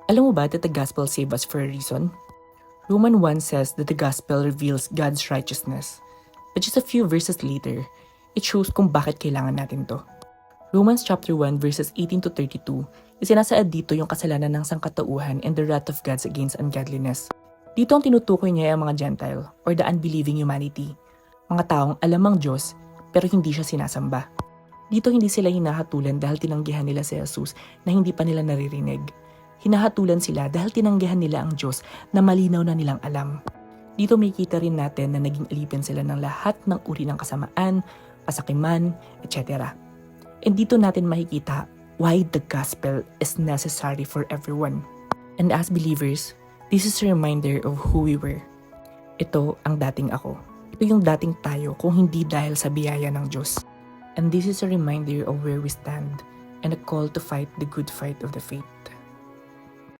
Alam mo ba that the gospel saved us for a reason? Roman 1 says that the gospel reveals God's righteousness. But just a few verses later, it shows kung bakit kailangan natin to. Romans chapter 1 verses 18 to 32, isinasaad dito yung kasalanan ng sangkatauhan and the wrath of God against ungodliness. Dito ang tinutukoy niya ang mga Gentile or the unbelieving humanity. Mga taong alam ang Diyos pero hindi siya sinasamba. Dito hindi sila hinahatulan dahil tinanggihan nila si Jesus na hindi pa nila naririnig. Hinahatulan sila dahil tinanggihan nila ang Diyos na malinaw na nilang alam. Dito makikita rin natin na naging alipin sila ng lahat ng uri ng kasamaan, kasakiman, etc. And dito natin makikita why the gospel is necessary for everyone. And as believers, this is a reminder of who we were. Ito ang dating ako. Ito yung dating tayo kung hindi dahil sa biyaya ng Diyos. And this is a reminder of where we stand and a call to fight the good fight of the faith.